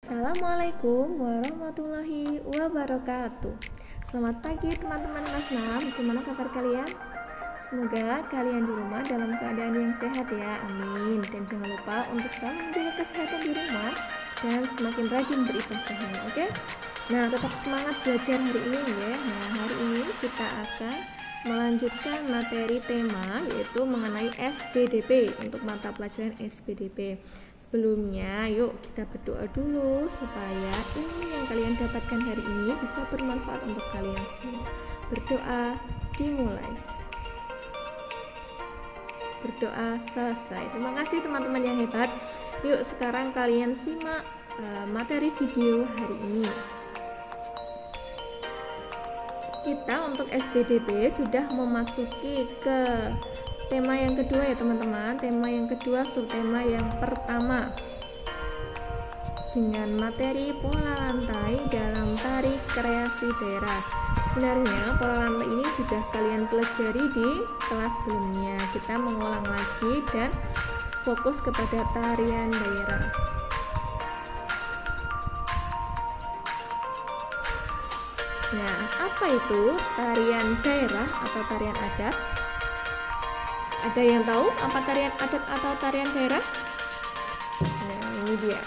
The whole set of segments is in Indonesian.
Assalamualaikum warahmatullahi wabarakatuh. Selamat pagi teman-teman Mas Nam. Gimana kabar kalian? Semoga kalian di rumah dalam keadaan yang sehat ya, amin. Dan jangan lupa untuk selalu menjaga kesehatan di rumah dan semakin rajin beribadah, oke? Nah, tetap semangat belajar hari ini ya. Nah, hari ini kita akan melanjutkan materi tema yaitu mengenai SPDP untuk mata pelajaran SPDP. Sebelumnya, yuk kita berdoa dulu supaya ilmu yang kalian dapatkan hari ini bisa bermanfaat untuk kalian semua. Berdoa dimulai. Berdoa selesai. Terima kasih teman-teman yang hebat. Yuk sekarang kalian simak materi video hari ini. Kita untuk SPDP sudah memasuki ke tema yang kedua ya teman-teman. Tema yang kedua, subtema yang pertama dengan materi pola lantai dalam tari kreasi daerah. Sebenarnya pola lantai ini sudah kalian pelajari di kelas sebelumnya. Kita mengulang lagi dan fokus kepada tarian daerah. Nah, apa itu tarian daerah atau tarian adat? Ada yang tahu apa tarian adat atau tarian daerah? Nah, ini dia.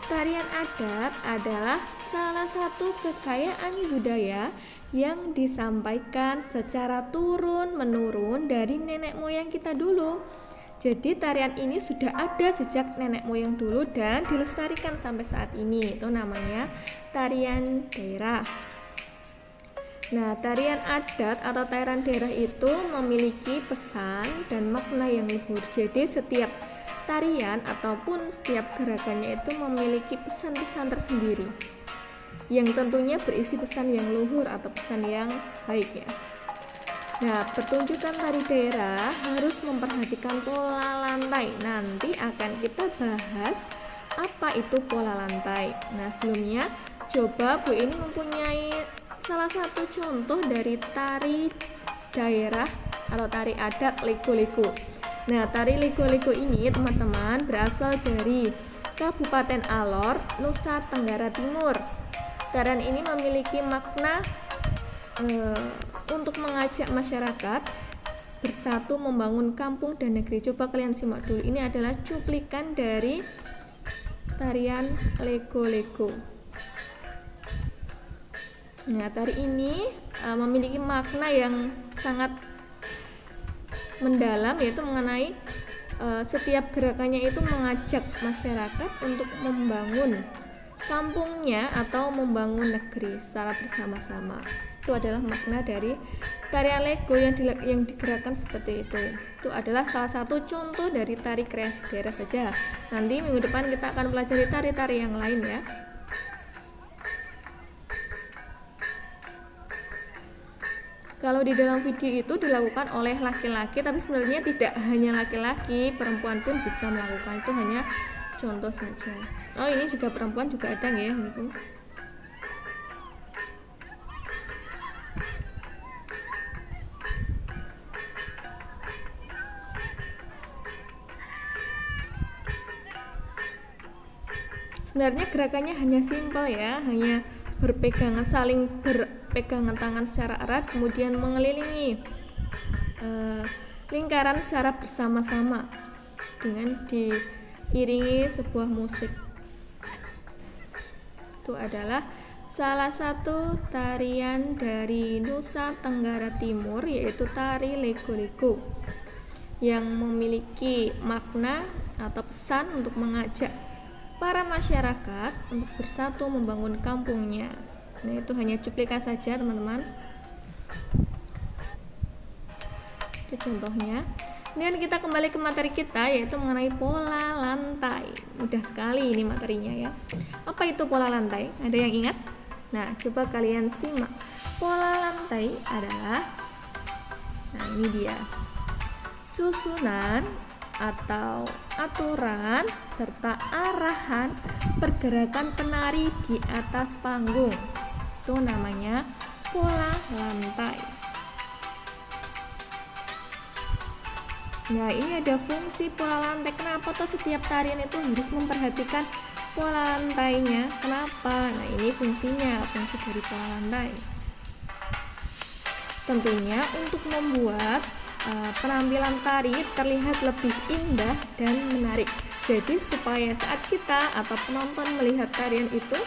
Tarian adat adalah salah satu kekayaan budaya yang disampaikan secara turun-menurun dari nenek moyang kita dulu. Jadi tarian ini sudah ada sejak nenek moyang dulu dan dilestarikan sampai saat ini. Itu namanya tarian daerah. Nah, tarian adat atau tarian daerah itu memiliki pesan dan makna yang luhur. Jadi setiap tarian ataupun setiap gerakannya itu memiliki pesan-pesan tersendiri yang tentunya berisi pesan yang luhur atau pesan yang baik ya. Nah, pertunjukan tari daerah harus memperhatikan pola lantai. Nanti akan kita bahas apa itu pola lantai. Nah, sebelumnya coba Bu ini mempunyai salah satu contoh dari tari daerah atau tari adat Leko-Leko. Nah, tari Leko-Leko ini teman-teman berasal dari Kabupaten Alor, Nusa Tenggara Timur. Tarian ini memiliki makna untuk mengajak masyarakat bersatu membangun kampung dan negeri. Coba kalian simak dulu. Ini adalah cuplikan dari tarian Leko-Leko. Nah, tari ini memiliki makna yang sangat mendalam, yaitu mengenai setiap gerakannya itu mengajak masyarakat untuk membangun kampungnya atau membangun negeri secara bersama-sama. Itu adalah makna dari tarian Leko yang digerakkan seperti itu. Itu adalah salah satu contoh dari tari kreasi daerah saja. Nanti minggu depan kita akan pelajari tari-tari yang lain ya. Kalau di dalam video itu dilakukan oleh laki-laki, tapi sebenarnya tidak hanya laki-laki, perempuan pun bisa melakukan. Itu hanya contoh saja. Oh, ini juga perempuan juga ada ya gitu. Sebenarnya gerakannya hanya simpel ya, hanya berpegangan, saling berpegangan tangan secara erat, kemudian mengelilingi lingkaran secara bersama-sama dengan diiringi sebuah musik. Itu adalah salah satu tarian dari Nusa Tenggara Timur, yaitu tari Leko-Leko yang memiliki makna atau pesan untuk mengajak para masyarakat untuk bersatu membangun kampungnya. Nah, itu hanya cuplikan saja teman-teman. Itu contohnya. Kemudian kita kembali ke materi kita, yaitu mengenai pola lantai. Mudah sekali ini materinya ya. Apa itu pola lantai? Ada yang ingat? Nah, coba kalian simak. Pola lantai adalah, nah ini dia, susunan atau aturan serta arahan pergerakan penari di atas panggung. Itu namanya pola lantai. Nah, ini ada fungsi pola lantai. Kenapa tuh setiap tarian itu harus memperhatikan pola lantainya. Kenapa? Nah, ini fungsinya, fungsi dari pola lantai. Tentunya untuk membuat penampilan tari terlihat lebih indah dan menarik. Jadi supaya saat kita atau penonton melihat tarian itu,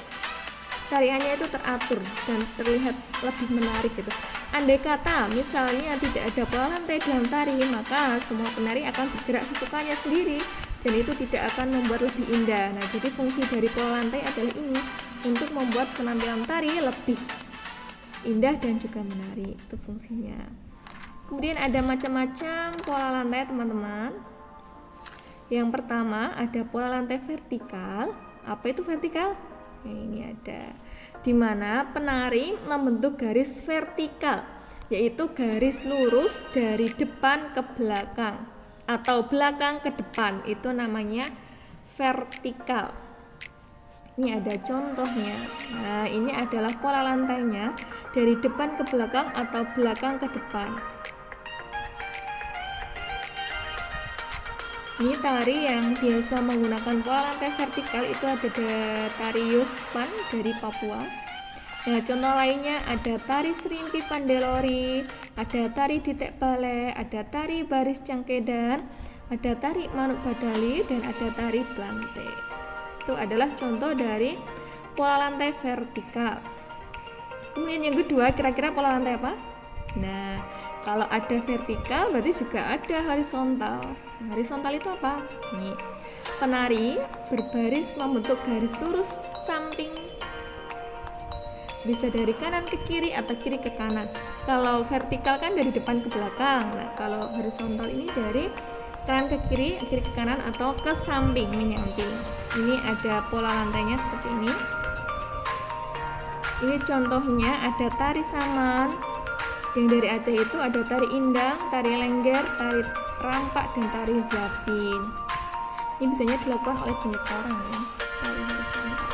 tariannya itu teratur dan terlihat lebih menarik gitu. Andai kata misalnya tidak ada pola lantai dalam tari, maka semua penari akan bergerak sesukanya sendiri dan itu tidak akan membuat lebih indah. Nah, jadi fungsi dari pola lantai adalah ini, untuk membuat penampilan tari lebih indah dan juga menarik. Itu fungsinya. Kemudian ada macam-macam pola lantai, teman-teman. Yang pertama ada pola lantai vertikal. Apa itu vertikal? Nah, ini ada, di mana penari membentuk garis vertikal, yaitu garis lurus dari depan ke belakang atau belakang ke depan, itu namanya vertikal. Ini ada contohnya. Nah, ini adalah pola lantainya, dari depan ke belakang atau belakang ke depan. Ini tari yang biasa menggunakan pola lantai vertikal itu ada tari Yospan dari Papua. Nah, contoh lainnya ada tari Serimpi Pandelori, ada tari Ditek Bale, ada tari Baris Cangkedan, ada tari Manuk Badali, dan ada tari Blante. Itu adalah contoh dari pola lantai vertikal. Kemudian yang kedua, kira-kira pola lantai apa? Nah, kalau ada vertikal berarti juga ada horizontal. Horizontal itu apa? Nih, penari berbaris membentuk garis lurus samping, bisa dari kanan ke kiri atau kiri ke kanan. Kalau vertikal kan dari depan ke belakang. Nah, kalau horizontal ini dari kanan ke kiri, kiri ke kanan, atau ke samping, menyamping. Ini ada pola lantainya seperti ini. Ini contohnya ada tari Saman. Yang dari Aceh itu ada tari Indang, tari Lengger, tari Rampak, dan tari Zapin. Ini biasanya dilakukan oleh banyak orang ya, tari horizontal.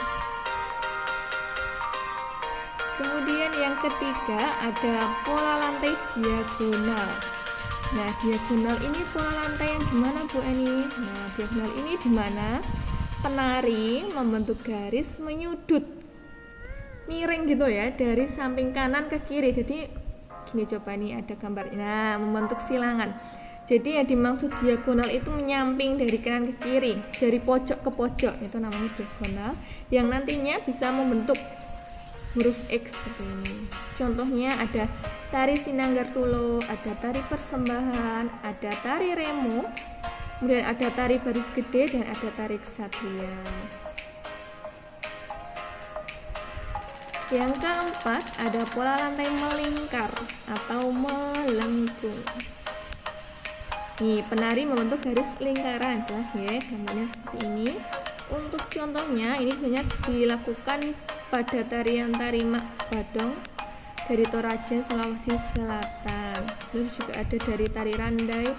Kemudian yang ketiga ada pola lantai diagonal. Nah, diagonal ini pola lantai yang gimana Bu Eni? Nah, diagonal ini dimana penari membentuk garis menyudut, miring gitu ya, dari samping kanan ke kiri. Jadi gini, coba nih ada gambar. Nah, membentuk silangan. Jadi yang dimaksud diagonal itu menyamping dari kanan ke kiri, dari pojok ke pojok, itu namanya diagonal, yang nantinya bisa membentuk huruf X seperti ini. Contohnya ada tari Sinanggar Tulo, ada tari Persembahan, ada tari Remo, kemudian ada tari Baris Gede, dan ada tari Ksatria. Yang keempat ada pola lantai melingkar atau melengkung. Nih, penari membentuk garis lingkaran, jelas ya, gambarnya seperti ini. Untuk contohnya ini banyak dilakukan pada tari Mak Badong dari Toraja, Sulawesi Selatan. Terus juga ada dari tari Randai,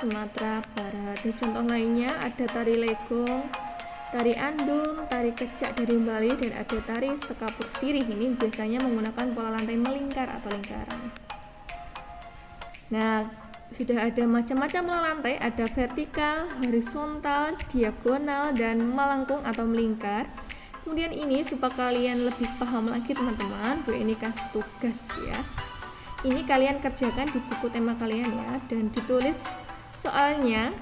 Sumatera Barat. Di contoh lainnya ada tari Legong, tari Andung, tari Kecak dari Bali, dan ada tari Sekapuk Sirih. Ini biasanya menggunakan pola lantai melingkar atau lingkaran. Nah, sudah ada macam-macam pola lantai, ada vertikal, horizontal, diagonal, dan melengkung atau melingkar. Kemudian ini supaya kalian lebih paham lagi teman-teman, Bu ini kasih tugas ya. Ini kalian kerjakan di buku tema kalian ya, dan ditulis soalnya.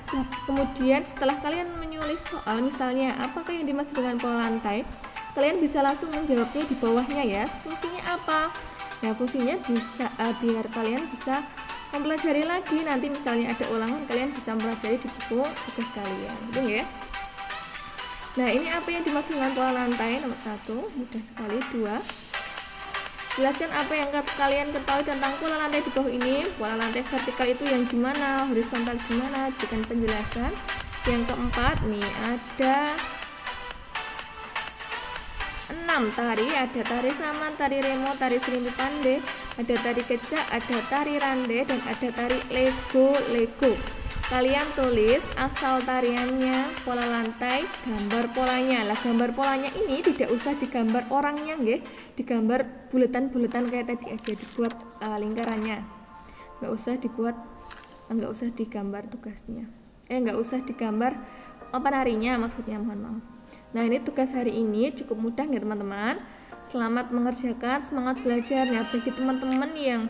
Kemudian setelah kalian menulis soal, misalnya apakah yang dimaksud dengan pola lantai, kalian bisa langsung menjawabnya di bawahnya ya. Fungsinya apa? Nah, fungsinya bisa biar kalian bisa mempelajari lagi, nanti misalnya ada ulangan kalian bisa mempelajari di buku tugas kalian, gitu ya. Nah, ini apa yang dimaksud dengan pola lantai? Nomor 1, mudah sekali. 2, jelaskan apa yang kalian ketahui tentang pola lantai di bawah ini. Pola lantai vertikal itu yang gimana, horizontal gimana, berikan penjelasan. Yang keempat nih ada 6 tari, ada tari Saman, tari Remo, tari Serimpi Pande, ada tari Kecak, ada tari Rande, dan ada tari Lego. Kalian tulis asal tariannya, pola lantai, gambar polanya. Lah, gambar polanya ini tidak usah digambar orangnya nggih, digambar buletan-buletan kayak tadi aja, dibuat lingkarannya. Nggak usah digambar tugasnya. Nggak usah digambar penarinya maksudnya, mohon maaf. Nah, ini tugas hari ini cukup mudah ya teman-teman. Selamat mengerjakan, semangat belajarnya. Bagi teman-teman yang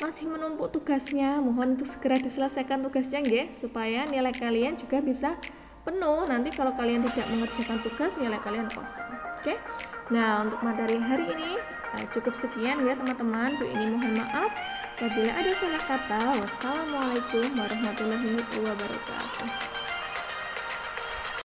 masih menumpuk tugasnya, mohon untuk segera diselesaikan tugasnya ya, supaya nilai kalian juga bisa penuh. Nanti kalau kalian tidak mengerjakan tugas, nilai kalian kosong. Oke. Nah, untuk materi hari ini cukup sekian ya teman-teman. Bu ini mohon maaf apabila ada salah kata. Wassalamualaikum warahmatullahi wabarakatuh.